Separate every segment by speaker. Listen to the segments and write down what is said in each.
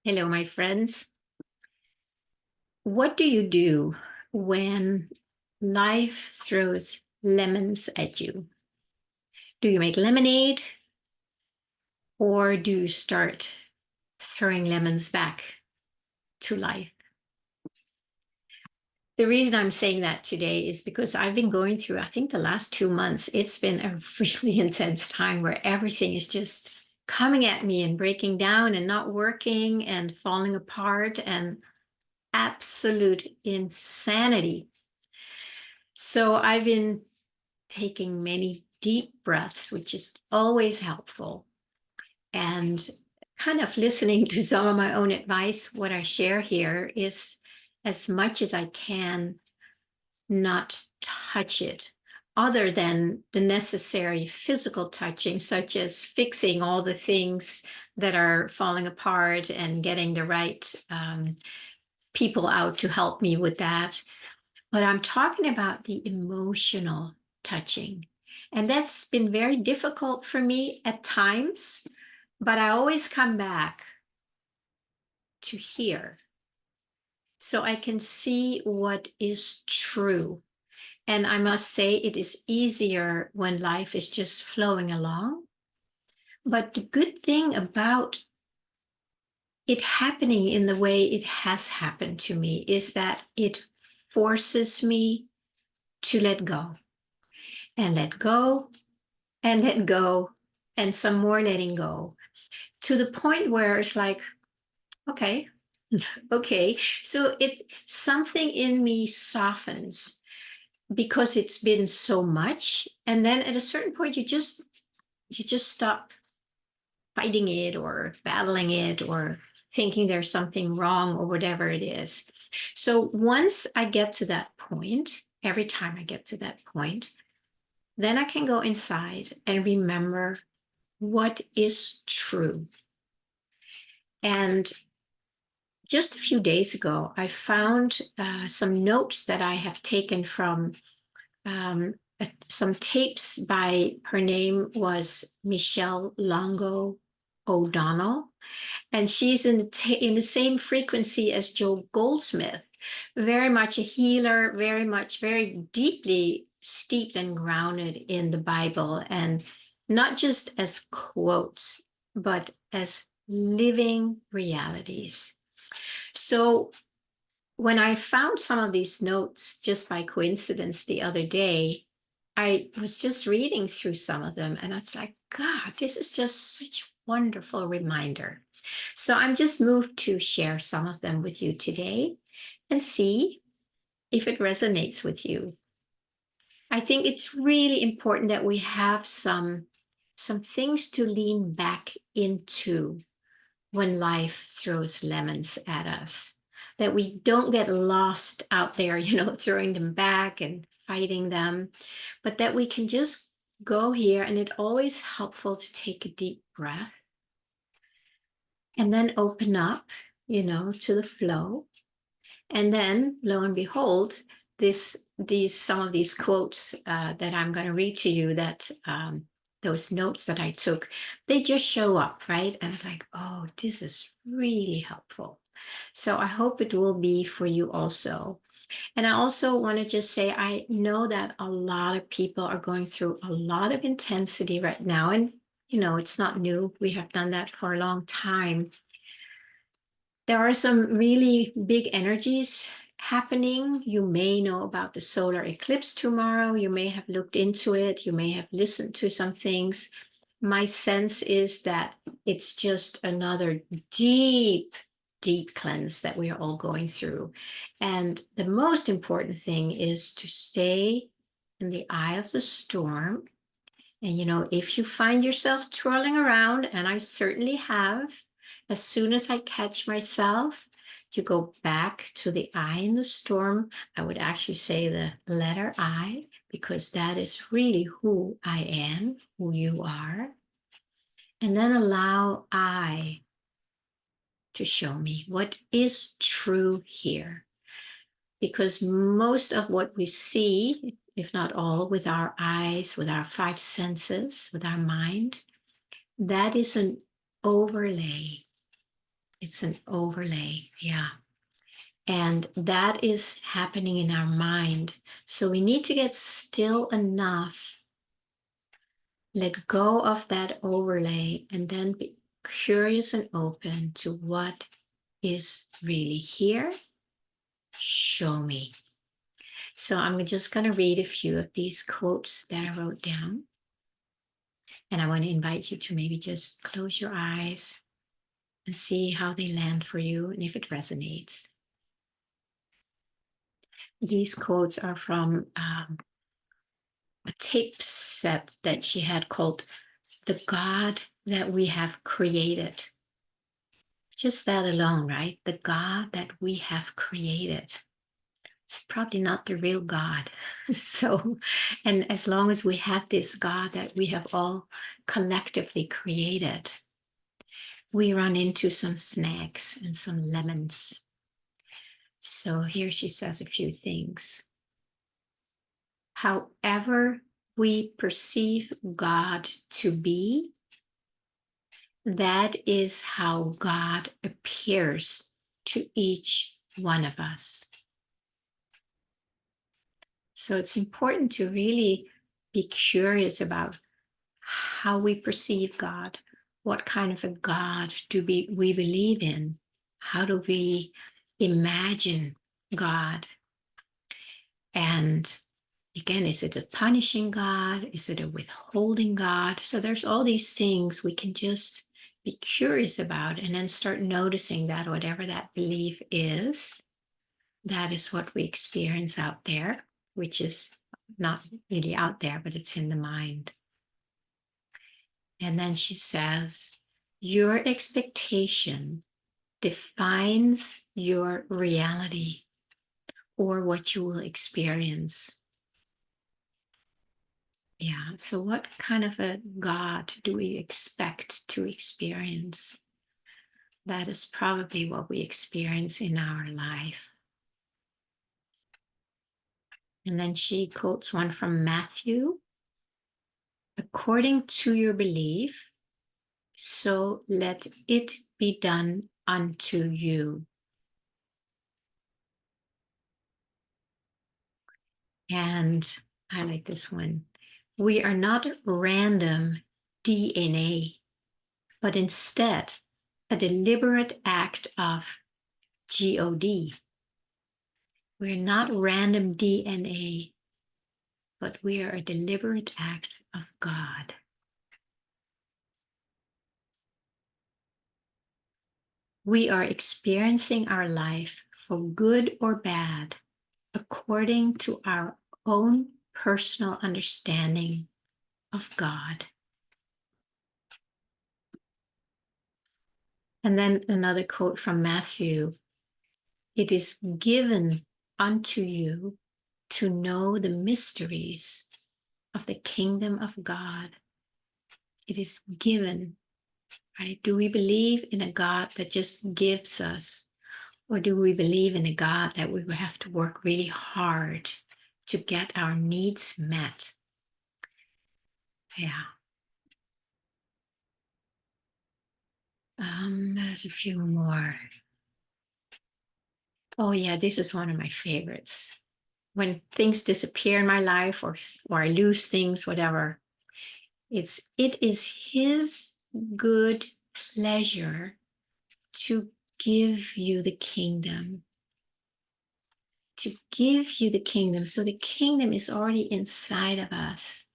Speaker 1: Hello, my friends. What do you do when life throws lemons at you? Do you make lemonade or do you start throwing lemons back to life? The reason I'm saying that today is because I've been going through, I think the last 2 months, it's been a really intense time where everything is just coming at me and breaking down and not working and falling apart and absolute insanity. So I've been taking many deep breaths, which is always helpful, and kind of listening to some of my own advice. What I share here is as much as I can not touch it, other than the necessary physical touching, such as fixing all the things that are falling apart and getting the right people out to help me with that. But I'm talking about the emotional touching. And that's been very difficult for me at times, but I always come back to here so I can see what is true. And I must say, it is easier when life is just flowing along. But the good thing about it happening in the way it has happened to me is that it forces me to let go and let go and let go and some more letting go to the point where it's like, okay, okay. So something in me softens because it's been so much. And then at a certain point, you just stop fighting it or battling it or thinking there's something wrong or whatever it is. So once I get to that point, every time I get to that point, then I can go inside and remember what is true. And just a few days ago, I found some notes that I have taken from some tapes by, her name was Michele Longo O'Donnell, and she's in the same frequency as Joel Goldsmith, very much a healer, very deeply steeped and grounded in the Bible, and not just as quotes, but as living realities. So when I found some of these notes just by coincidence the other day, I was just reading through some of them and it's like, God, this is just such a wonderful reminder. So I'm just moved to share some of them with you today and see if it resonates with you. I think it's really important that we have some things to lean back into when life throws lemons at us, that we don't get lost out there, throwing them back and fighting them, but that we can just go here. And it's always helpful to take a deep breath and then open up, to the flow. And then lo and behold, some of these quotes that I'm going to read to you, that those notes that I took, they just show up, right? And it's like, oh, this is really helpful. So I hope it will be for you also. And I also want to just say, I know that a lot of people are going through a lot of intensity right now. And, it's not new. We have done that for a long time. There are some really big energies happening. You may know about the solar eclipse tomorrow. You may have looked into it. You may have listened to some things. My sense is that it's just another deep cleanse that we are all going through. And the most important thing is to stay in the eye of the storm. And, if you find yourself twirling around, and I certainly have, as soon as I catch myself, you go back to the eye in the storm. I would actually say the letter I, because that is really who I am, who you are. And then allow I to show me what is true here. Because most of what we see, if not all, with our eyes, with our five senses, with our mind, that is an overlay. It's an overlay. Yeah. And that is happening in our mind. So we need to get still enough, let go of that overlay, and then be curious and open to what is really here. Show me. So I'm just going to read a few of these quotes that I wrote down. And I want to invite you to maybe just close your eyes and see how they land for you and if it resonates. These quotes are from a tape set that she had called The God That We Have Created. Just that alone, right? The God that we have created. It's probably not the real God. So, and as long as we have this God that we have all collectively created, we run into some snags and some lemons. So here she says a few things. However we perceive God to be, that is how God appears to each one of us. So it's important to really be curious about how we perceive God. What kind of a God do we believe in? How do we imagine God? And again, is it a punishing God? Is it a withholding God? So there's all these things we can just be curious about and then start noticing that whatever that belief is, that is what we experience out there, which is not really out there, but it's in the mind. And then she says, your expectation defines your reality or what you will experience. Yeah, so what kind of a God do we expect to experience? That is probably what we experience in our life. And then she quotes one from Matthew. According to your belief, so let it be done unto you. And I like this one. We are not random DNA, but instead a deliberate act of God. We're not random DNA, but we are a deliberate act of God. We are experiencing our life for good or bad according to our own personal understanding of God. And then another quote from Matthew. It is given unto you to know the mysteries of the kingdom of God. It is given, right? Do we believe in a God that just gives us? Or do we believe in a God that we will have to work really hard to get our needs met? Yeah. There's a few more. Oh yeah, this is one of my favorites. When things disappear in my life or I lose things, whatever, it is his good pleasure to give you the kingdom. To give you the kingdom. So the kingdom is already inside of us.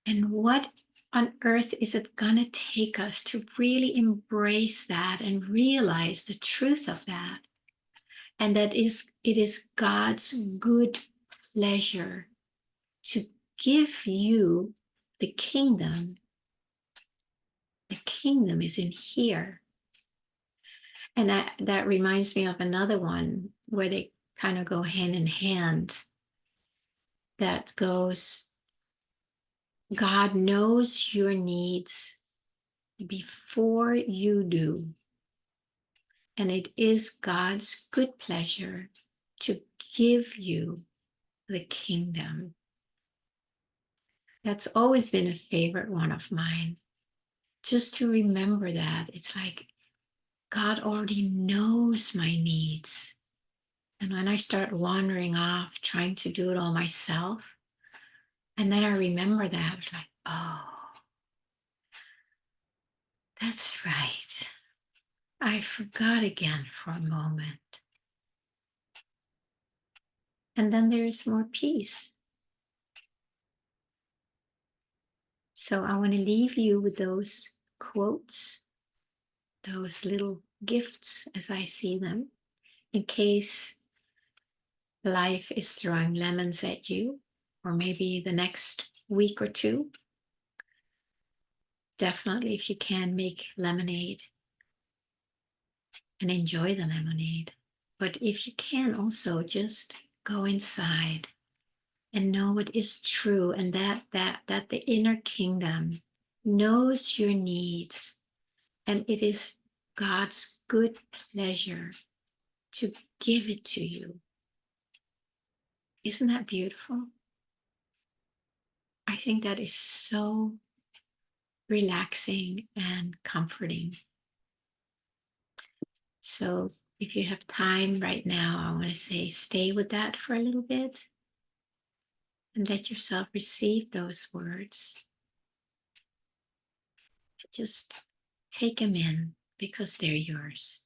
Speaker 1: And what on earth is it gonna take us to really embrace that and realize the truth of that? And that it is God's good pleasure to give you the kingdom. The kingdom is in here. And that reminds me of another one where they kind of go hand in hand. That goes, God knows your needs before you do. And it is God's good pleasure to give you the kingdom. That's always been a favorite one of mine. Just to remember that, it's like God already knows my needs. And when I start wandering off, trying to do it all myself, and then I remember that, I was like, oh, that's right. I forgot again for a moment. And then there's more peace. So I want to leave you with those quotes, those little gifts as I see them, in case life is throwing lemons at you, or maybe the next week or two. Definitely, if you can, make lemonade and enjoy the lemonade. But if you can, also just go inside and know what is true, and that the inner kingdom knows your needs, and it is God's good pleasure to give it to you. Isn't that beautiful? I think that is so relaxing and comforting. So if you have time right now, I want to say stay with that for a little bit and let yourself receive those words. Just take them in because they're yours.